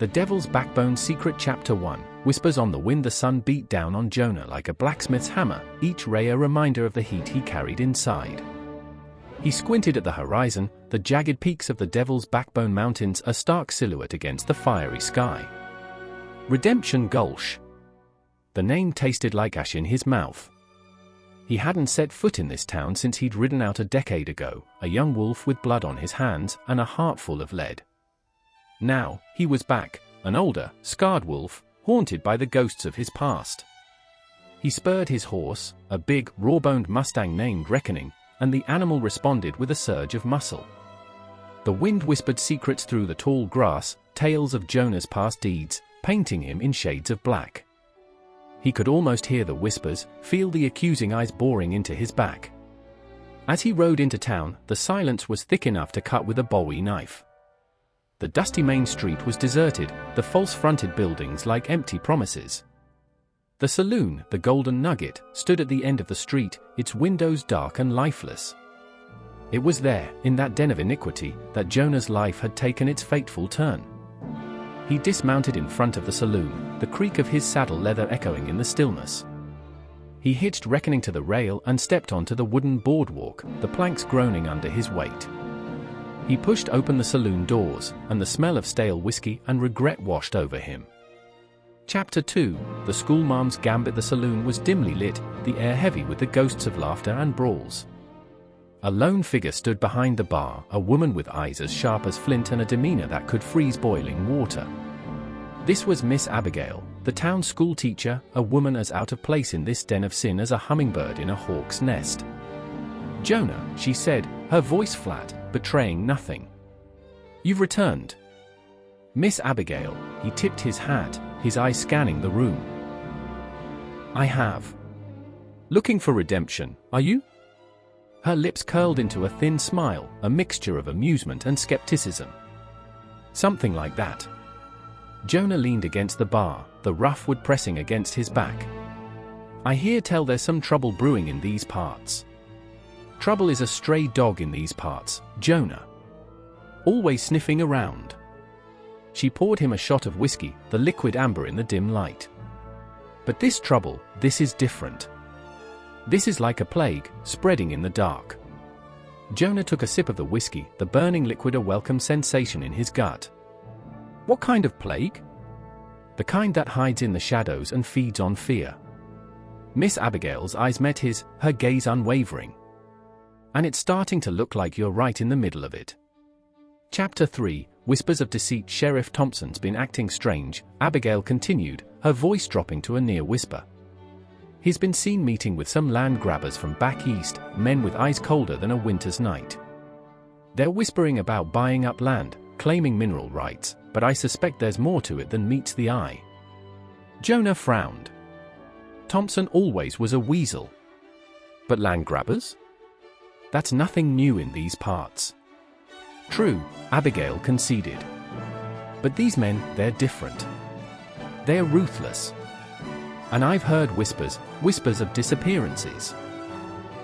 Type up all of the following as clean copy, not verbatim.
The Devil's Backbone Secret Chapter 1. Whispers on the wind. The sun beat down on Jonah like a blacksmith's hammer, each ray a reminder of the heat he carried inside. He squinted at the horizon, the jagged peaks of the Devil's Backbone Mountains a stark silhouette against the fiery sky. Redemption Gulch. The name tasted like ash in his mouth. He hadn't set foot in this town since he'd ridden out a decade ago, a young wolf with blood on his hands and a heart full of lead. Now, he was back, an older, scarred wolf, haunted by the ghosts of his past. He spurred his horse, a big, raw-boned Mustang named Reckoning, and the animal responded with a surge of muscle. The wind whispered secrets through the tall grass, tales of Jonah's past deeds, painting him in shades of black. He could almost hear the whispers, feel the accusing eyes boring into his back. As he rode into town, the silence was thick enough to cut with a Bowie knife. The dusty main street was deserted, the false-fronted buildings like empty promises. The saloon, the Golden Nugget, stood at the end of the street, its windows dark and lifeless. It was there, in that den of iniquity, that Jonah's life had taken its fateful turn. He dismounted in front of the saloon, the creak of his saddle leather echoing in the stillness. He hitched Reckoning to the rail and stepped onto the wooden boardwalk, the planks groaning under his weight. He pushed open the saloon doors, and the smell of stale whiskey and regret washed over him. Chapter 2. The schoolmarm's gambit. The saloon was dimly lit, the air heavy with the ghosts of laughter and brawls. A lone figure stood behind the bar, a woman with eyes as sharp as flint and a demeanor that could freeze boiling water. This was Miss Abigail, the town school teacher, a woman as out of place in this den of sin as a hummingbird in a hawk's nest. "Jonah," she said, her voice flat, betraying nothing. "You've returned." "Miss Abigail," he tipped his hat, his eyes scanning the room. "I have." "Looking for redemption, are you?" Her lips curled into a thin smile, a mixture of amusement and skepticism. "Something like that." Jonah leaned against the bar, the rough wood pressing against his back. "I hear tell there's some trouble brewing in these parts." "Trouble is a stray dog in these parts, Jonah. Always sniffing around." She poured him a shot of whiskey, the liquid amber in the dim light. "But this trouble, this is different. This is like a plague, spreading in the dark." Jonah took a sip of the whiskey, the burning liquid a welcome sensation in his gut. "What kind of plague?" "The kind that hides in the shadows and feeds on fear." Miss Abigail's eyes met his, her gaze unwavering. "And it's starting to look like you're right in the middle of it." Chapter 3. Whispers of Deceit. "Sheriff Thompson's been acting strange," Abigail continued, her voice dropping to a near whisper. "He's been seen meeting with some land grabbers from back east, men with eyes colder than a winter's night. They're whispering about buying up land, claiming mineral rights, but I suspect there's more to it than meets the eye." Jonah frowned. Thompson always was a weasel. But land grabbers? That's nothing new in these parts. True, Abigail conceded. But these men, they're different. They're ruthless. And I've heard whispers of disappearances.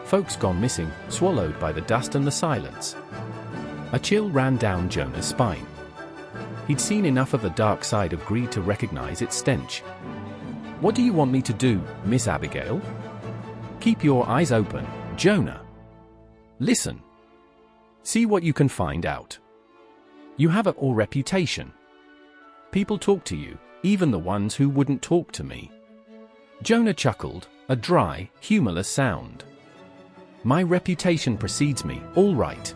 Folks gone missing, swallowed by the dust and the silence. A chill ran down Jonah's spine. He'd seen enough of the dark side of greed to recognize its stench. "What do you want me to do, Miss Abigail?" "Keep your eyes open, Jonah. Listen. See what you can find out. You have a reputation. People talk to you, even the ones who wouldn't talk to me." Jonah chuckled, a dry, humorless sound. "My reputation precedes me, all right.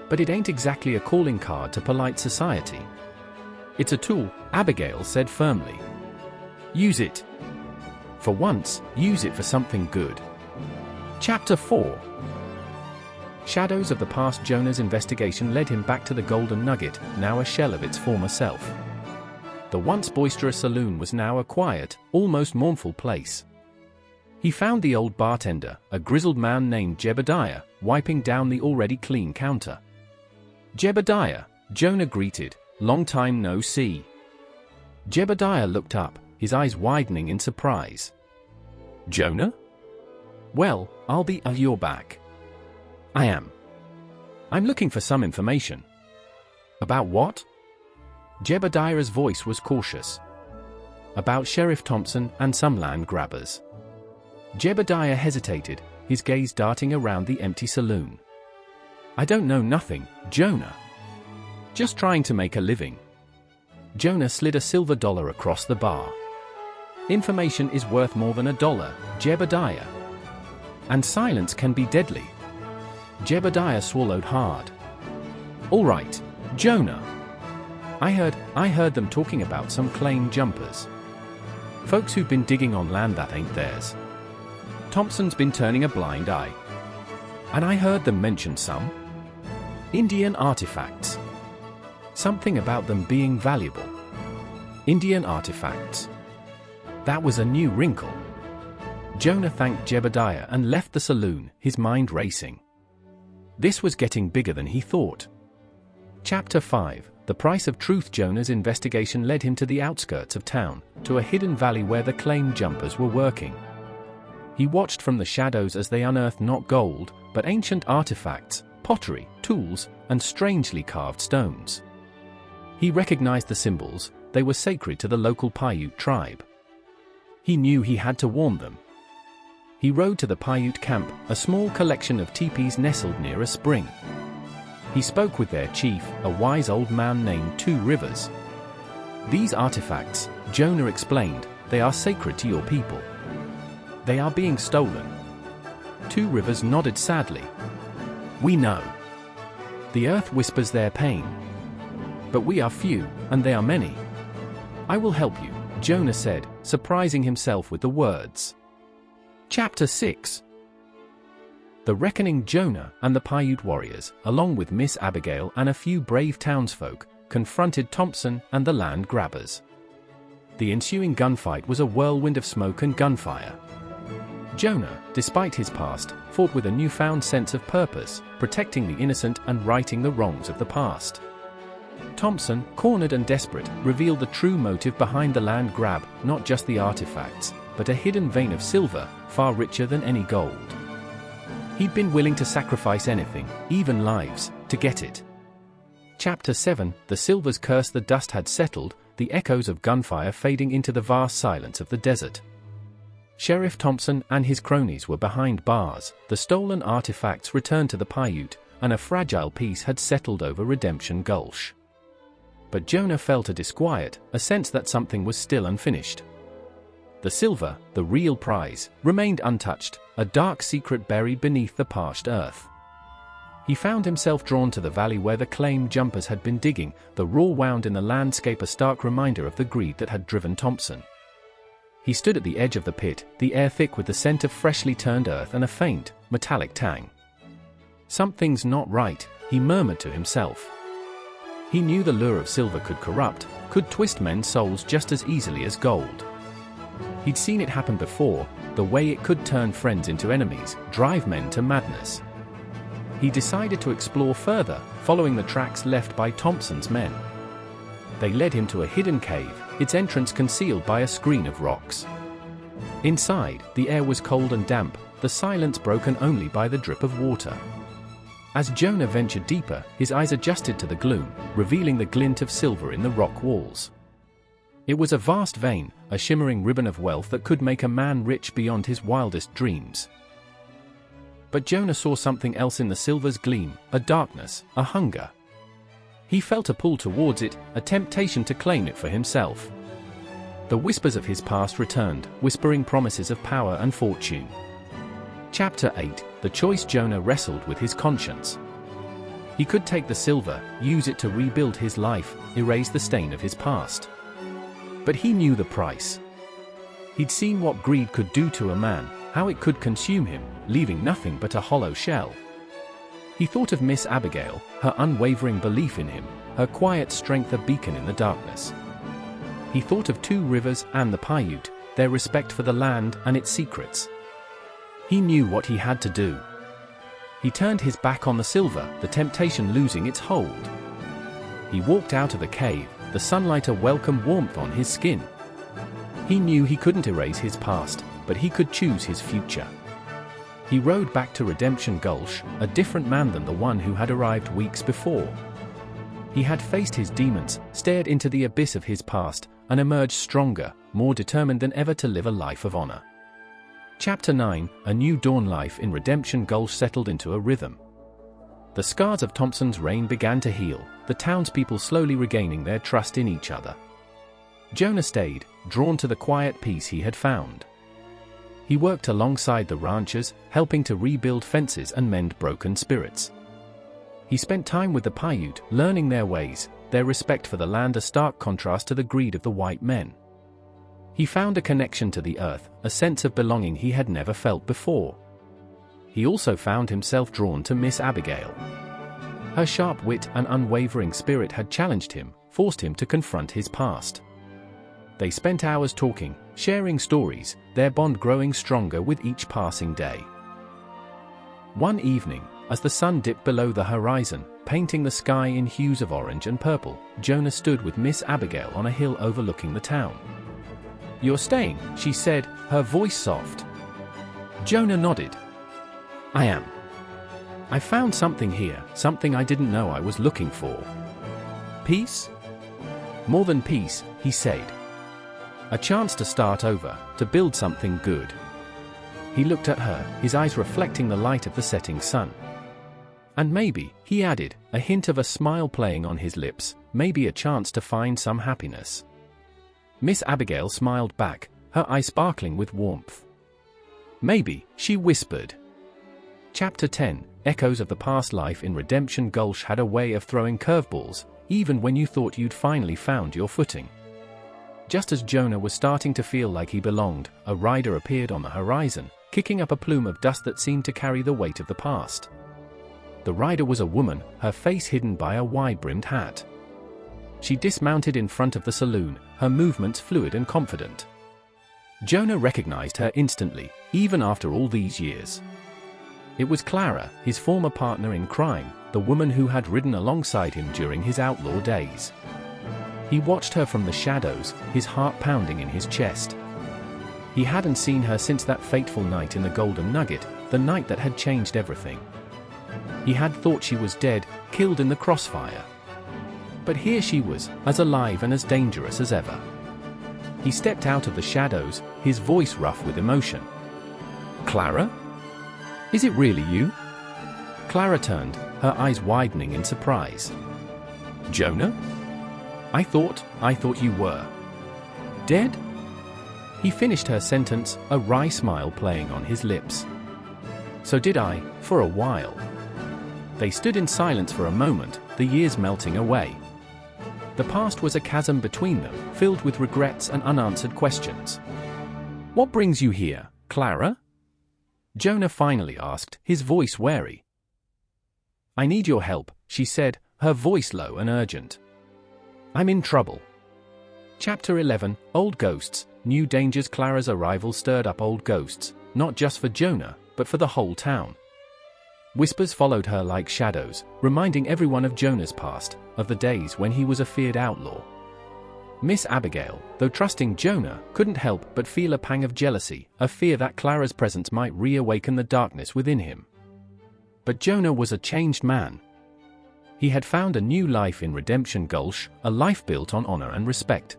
But it ain't exactly a calling card to polite society. It's a tool," Abigail said firmly. "Use it. For once, use it for something good." Chapter 4. Shadows of the past. Jonah's investigation led him back to the Golden Nugget, now a shell of its former self. The once boisterous saloon was now a quiet, almost mournful place. He found the old bartender, a grizzled man named Jebediah, wiping down the already clean counter. "Jebediah," Jonah greeted, "long time no see." Jebediah looked up, his eyes widening in surprise. "Jonah? Well, I'll be you're back." "I am. I'm looking for some information." "About what?" Jebediah's voice was cautious. About Sheriff Thompson and some land grabbers. Jebediah hesitated, his gaze darting around the empty saloon. I don't know nothing, Jonah. Just trying to make a living. Jonah slid a silver dollar across the bar. Information is worth more than $1, Jebediah. And silence can be deadly. Jebediah swallowed hard. All right, Jonah. I heard them talking about some claim jumpers. Folks who've been digging on land that ain't theirs. Thompson's been turning a blind eye. And I heard them mention some Indian artifacts. Something about them being valuable. Indian artifacts. That was a new wrinkle. Jonah thanked Jebediah and left the saloon, his mind racing. This was getting bigger than he thought. Chapter 5. The price of truth. Jonah's investigation led him to the outskirts of town, to a hidden valley where the claim jumpers were working. He watched from the shadows as they unearthed not gold, but ancient artifacts, pottery, tools, and strangely carved stones. He recognized the symbols, they were sacred to the local Paiute tribe. He knew he had to warn them. He rode to the Paiute camp, a small collection of teepees nestled near a spring. He spoke with their chief, a wise old man named Two Rivers. These artifacts, Jonah explained, they are sacred to your people. They are being stolen. Two Rivers nodded sadly. We know. The earth whispers their pain. But we are few, and they are many. I will help you, Jonah said, surprising himself with the words. Chapter 6. The reckoning. Jonah and the Paiute warriors, along with Miss Abigail and a few brave townsfolk, confronted Thompson and the land grabbers. The ensuing gunfight was a whirlwind of smoke and gunfire. Jonah, despite his past, fought with a newfound sense of purpose, protecting the innocent and righting the wrongs of the past. Thompson, cornered and desperate, revealed the true motive behind the land grab, not just the artifacts, but a hidden vein of silver, far richer than any gold. He'd been willing to sacrifice anything, even lives, to get it. Chapter 7. The silver's curse. The dust had settled, the echoes of gunfire fading into the vast silence of the desert. Sheriff Thompson and his cronies were behind bars, the stolen artifacts returned to the Paiute, and a fragile peace had settled over Redemption Gulch. But Jonah felt a disquiet, a sense that something was still unfinished. The silver, the real prize, remained untouched, a dark secret buried beneath the parched earth. He found himself drawn to the valley where the claim jumpers had been digging, the raw wound in the landscape a stark reminder of the greed that had driven Thompson. He stood at the edge of the pit, the air thick with the scent of freshly turned earth and a faint, metallic tang. Something's not right, he murmured to himself. He knew the lure of silver could corrupt, could twist men's souls just as easily as gold. He'd seen it happen before, the way it could turn friends into enemies, drive men to madness. He decided to explore further, following the tracks left by Thompson's men. They led him to a hidden cave, its entrance concealed by a screen of rocks. Inside, the air was cold and damp, the silence broken only by the drip of water. As Jonah ventured deeper, his eyes adjusted to the gloom, revealing the glint of silver in the rock walls. It was a vast vein, a shimmering ribbon of wealth that could make a man rich beyond his wildest dreams. But Jonah saw something else in the silver's gleam, a darkness, a hunger. He felt a pull towards it, a temptation to claim it for himself. The whispers of his past returned, whispering promises of power and fortune. Chapter 8. The choice. Jonah wrestled with his conscience. He could take the silver, use it to rebuild his life, erase the stain of his past. But he knew the price. He'd seen what greed could do to a man, how it could consume him, leaving nothing but a hollow shell. He thought of Miss Abigail, her unwavering belief in him, her quiet strength a beacon in the darkness. He thought of Two Rivers and the Paiute, their respect for the land and its secrets. He knew what he had to do. He turned his back on the silver, the temptation losing its hold. He walked out of the cave, the sunlight a welcome warmth on his skin. He knew he couldn't erase his past, but he could choose his future. He rode back to Redemption Gulch, a different man than the one who had arrived weeks before. He had faced his demons, stared into the abyss of his past, and emerged stronger, more determined than ever to live a life of honor. Chapter 9, A New Dawn. Life in Redemption Gulch settled into a rhythm. The scars of Thompson's reign began to heal, the townspeople slowly regaining their trust in each other. Jonah stayed, drawn to the quiet peace he had found. He worked alongside the ranchers, helping to rebuild fences and mend broken spirits. He spent time with the Paiute, learning their ways, their respect for the land, a stark contrast to the greed of the white men. He found a connection to the earth, a sense of belonging he had never felt before. He also found himself drawn to Miss Abigail. Her sharp wit and unwavering spirit had challenged him, forced him to confront his past. They spent hours talking, sharing stories, their bond growing stronger with each passing day. One evening, as the sun dipped below the horizon, painting the sky in hues of orange and purple, Jonah stood with Miss Abigail on a hill overlooking the town. "You're staying," she said, her voice soft. Jonah nodded. "I am. I found something here, something I didn't know I was looking for." "Peace?" "More than peace," he said. "A chance to start over, to build something good." He looked at her, his eyes reflecting the light of the setting sun. "And maybe," he added, a hint of a smile playing on his lips, "maybe a chance to find some happiness." Miss Abigail smiled back, her eyes sparkling with warmth. "Maybe," she whispered. Chapter 10, Echoes of the Past. Life in Redemption Gulch had a way of throwing curveballs, even when you thought you'd finally found your footing. Just as Jonah was starting to feel like he belonged, a rider appeared on the horizon, kicking up a plume of dust that seemed to carry the weight of the past. The rider was a woman, her face hidden by a wide-brimmed hat. She dismounted in front of the saloon, her movements fluid and confident. Jonah recognized her instantly, even after all these years. It was Clara, his former partner in crime, the woman who had ridden alongside him during his outlaw days. He watched her from the shadows, his heart pounding in his chest. He hadn't seen her since that fateful night in the Golden Nugget, the night that had changed everything. He had thought she was dead, killed in the crossfire. But here she was, as alive and as dangerous as ever. He stepped out of the shadows, his voice rough with emotion. "Clara? Is it really you?" Clara turned, her eyes widening in surprise. "Jonah? I thought you were dead?" He finished her sentence, a wry smile playing on his lips. "So did I, for a while." They stood in silence for a moment, the years melting away. The past was a chasm between them, filled with regrets and unanswered questions. "What brings you here, Clara?" Jonah finally asked, his voice wary. "I need your help," she said, her voice low and urgent. "I'm in trouble." Chapter 11, Old Ghosts, New Dangers. Clara's arrival stirred up old ghosts, not just for Jonah, but for the whole town. Whispers followed her like shadows, reminding everyone of Jonah's past, of the days when he was a feared outlaw. Miss Abigail, though trusting Jonah, couldn't help but feel a pang of jealousy, a fear that Clara's presence might reawaken the darkness within him. But Jonah was a changed man. He had found a new life in Redemption Gulch, a life built on honor and respect.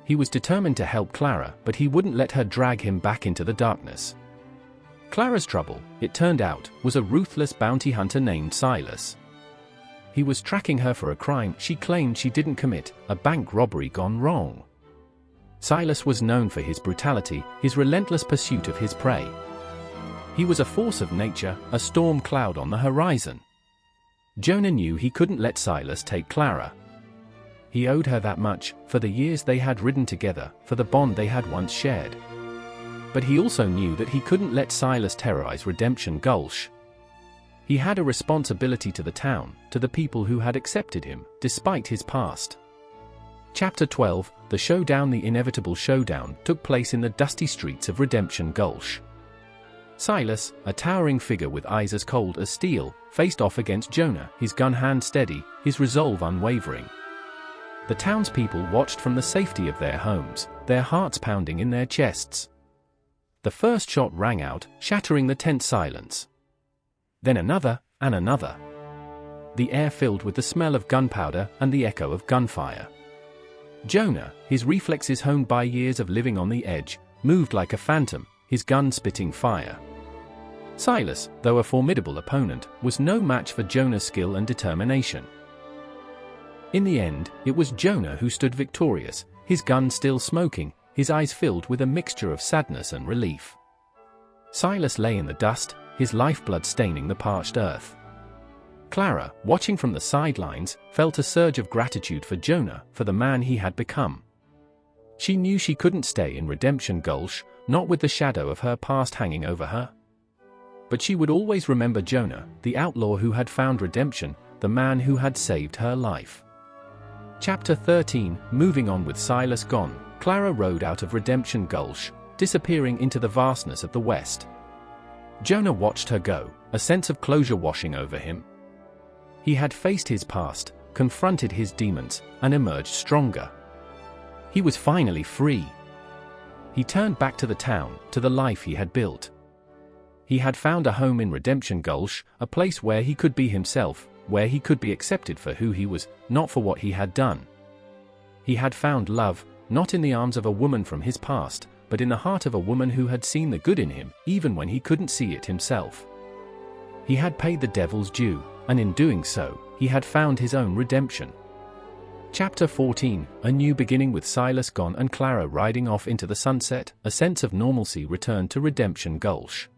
He was determined to help Clara, but he wouldn't let her drag him back into the darkness. Clara's trouble, it turned out, was a ruthless bounty hunter named Silas. He was tracking her for a crime she claimed she didn't commit, a bank robbery gone wrong. Silas was known for his brutality, his relentless pursuit of his prey. He was a force of nature, a storm cloud on the horizon. Jonah knew he couldn't let Silas take Clara. He owed her that much, for the years they had ridden together, for the bond they had once shared. But he also knew that he couldn't let Silas terrorize Redemption Gulch. He had a responsibility to the town, to the people who had accepted him, despite his past. Chapter 12, The Showdown. The inevitable showdown took place in the dusty streets of Redemption Gulch. Silas, a towering figure with eyes as cold as steel, faced off against Jonah, his gun hand steady, his resolve unwavering. The townspeople watched from the safety of their homes, their hearts pounding in their chests. The first shot rang out, shattering the tense silence. Then another, and another. the air filled with the smell of gunpowder and the echo of gunfire. Jonah, his reflexes honed by years of living on the edge, moved like a phantom, his gun spitting fire. Silas, though a formidable opponent, was no match for Jonah's skill and determination. In the end, it was Jonah who stood victorious, his gun still smoking, his eyes filled with a mixture of sadness and relief. Silas lay in the dust, his lifeblood staining the parched earth. Clara, watching from the sidelines, felt a surge of gratitude for Jonah, for the man he had become. She knew she couldn't stay in Redemption Gulch, not with the shadow of her past hanging over her. But she would always remember Jonah, the outlaw who had found redemption, the man who had saved her life. Chapter 13, moving on with Silas gone, Clara rode out of Redemption Gulch, disappearing into the vastness of the west. Jonah watched her go, a sense of closure washing over him. He had faced his past, confronted his demons, and emerged stronger. He was finally free. He turned back to the town, to the life he had built. He had found a home in Redemption Gulch, a place where he could be himself, where he could be accepted for who he was, not for what he had done. He had found love, not in the arms of a woman from his past, but in the heart of a woman who had seen the good in him, even when he couldn't see it himself. He had paid the devil's due, and in doing so, he had found his own redemption. Chapter 14, a new beginning with Silas gone and Clara riding off into the sunset, a sense of normalcy returned to Redemption Gulch.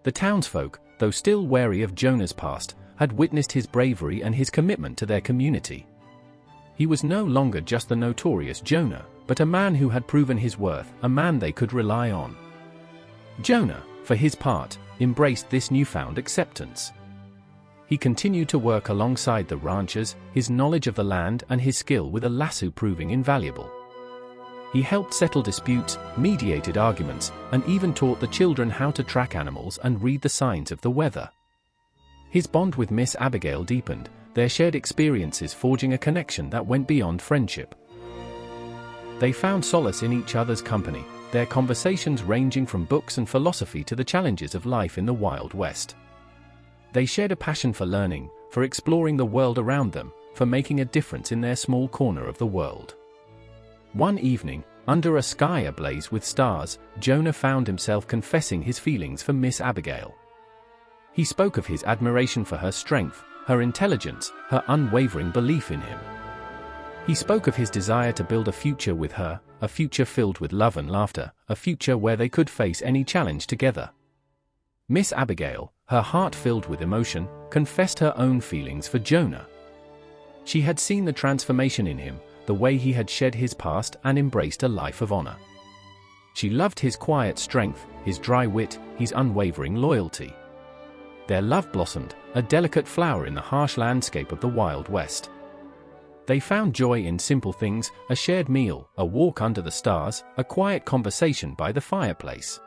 The townsfolk, though still wary of Jonah's past, had witnessed his bravery and his commitment to their community. He was no longer just the notorious Jonah, but a man who had proven his worth, a man they could rely on. Jonah, for his part, embraced this newfound acceptance. He continued to work alongside the ranchers, his knowledge of the land and his skill with a lasso proving invaluable. He helped settle disputes, mediated arguments, and even taught the children how to track animals and read the signs of the weather. His bond with Miss Abigail deepened, their shared experiences forging a connection that went beyond friendship. They found solace in each other's company, their conversations ranging from books and philosophy to the challenges of life in the Wild West. They shared a passion for learning, for exploring the world around them, for making a difference in their small corner of the world. One evening, under a sky ablaze with stars, Jonah found himself confessing his feelings for Miss Abigail. He spoke of his admiration for her strength, her intelligence, her unwavering belief in him. He spoke of his desire to build a future with her, a future filled with love and laughter, a future where they could face any challenge together. Miss Abigail, her heart filled with emotion, confessed her own feelings for Jonah. She had seen the transformation in him, the way he had shed his past and embraced a life of honor. She loved his quiet strength, his dry wit, his unwavering loyalty. Their love blossomed, a delicate flower in the harsh landscape of the Wild West. They found joy in simple things, a shared meal, a walk under the stars, a quiet conversation by the fireplace.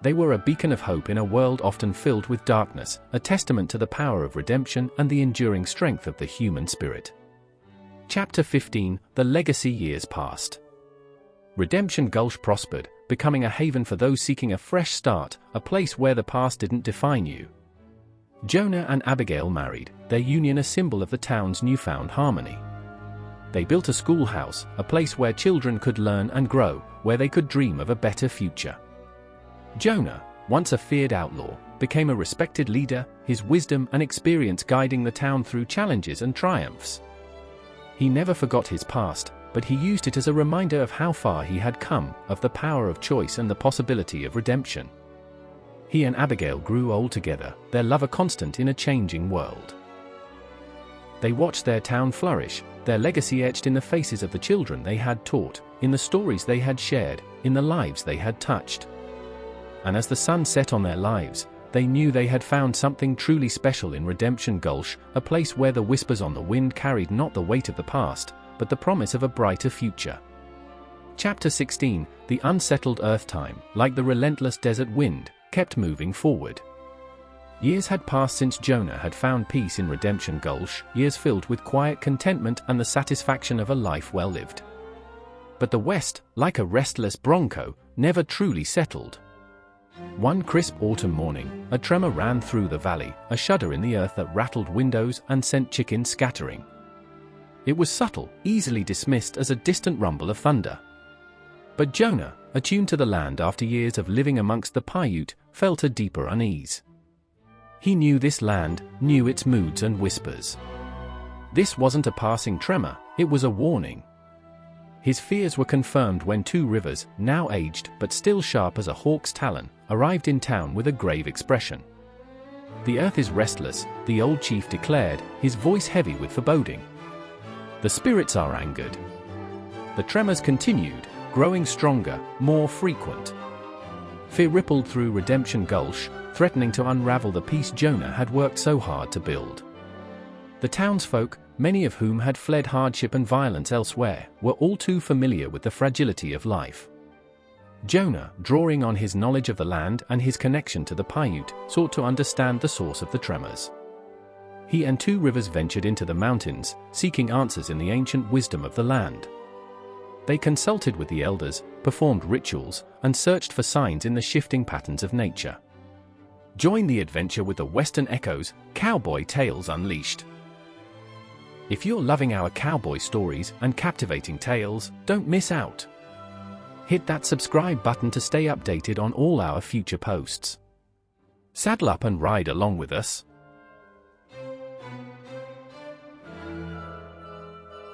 They were a beacon of hope in a world often filled with darkness, a testament to the power of redemption and the enduring strength of the human spirit. Chapter 15, The Legacy Years Past. Redemption Gulch prospered, becoming a haven for those seeking a fresh start, a place where the past didn't define you. Jonah and Abigail married, their union a symbol of the town's newfound harmony. They built a schoolhouse, a place where children could learn and grow, where they could dream of a better future. Jonah, once a feared outlaw, became a respected leader, his wisdom and experience guiding the town through challenges and triumphs. He never forgot his past, but he used it as a reminder of how far he had come, of the power of choice and the possibility of redemption. He and Abigail grew old together, their love a constant in a changing world. They watched their town flourish, their legacy etched in the faces of the children they had taught, in the stories they had shared, in the lives they had touched. And as the sun set on their lives, they knew they had found something truly special in Redemption Gulch, a place where the whispers on the wind carried not the weight of the past, but the promise of a brighter future. Chapter 16, The Unsettled Earth Time, like the relentless desert wind, kept moving forward. Years had passed since Jonah had found peace in Redemption Gulch, years filled with quiet contentment and the satisfaction of a life well lived. But the West, like a restless bronco, never truly settled. One crisp autumn morning, a tremor ran through the valley, a shudder in the earth that rattled windows and sent chickens scattering. It was subtle, easily dismissed as a distant rumble of thunder. But Jonah, attuned to the land after years of living amongst the Paiute, felt a deeper unease. He knew this land, knew its moods and whispers. This wasn't a passing tremor, it was a warning. His fears were confirmed when two rivers, now aged but still sharp as a hawk's talon, arrived in town with a grave expression. "The earth is restless," the old chief declared, his voice heavy with foreboding. "The spirits are angered." The tremors continued, growing stronger, more frequent. Fear rippled through Redemption Gulch, threatening to unravel the peace Jonah had worked so hard to build. The townsfolk, many of whom had fled hardship and violence elsewhere, were all too familiar with the fragility of life. Jonah, drawing on his knowledge of the land and his connection to the Paiute, sought to understand the source of the tremors. He and Two Rivers ventured into the mountains, seeking answers in the ancient wisdom of the land. They consulted with the elders, performed rituals, and searched for signs in the shifting patterns of nature. Join the adventure with the Western Echoes, Cowboy Tales Unleashed. If you're loving our cowboy stories and captivating tales, don't miss out. Hit that subscribe button to stay updated on all our future posts. Saddle up and ride along with us.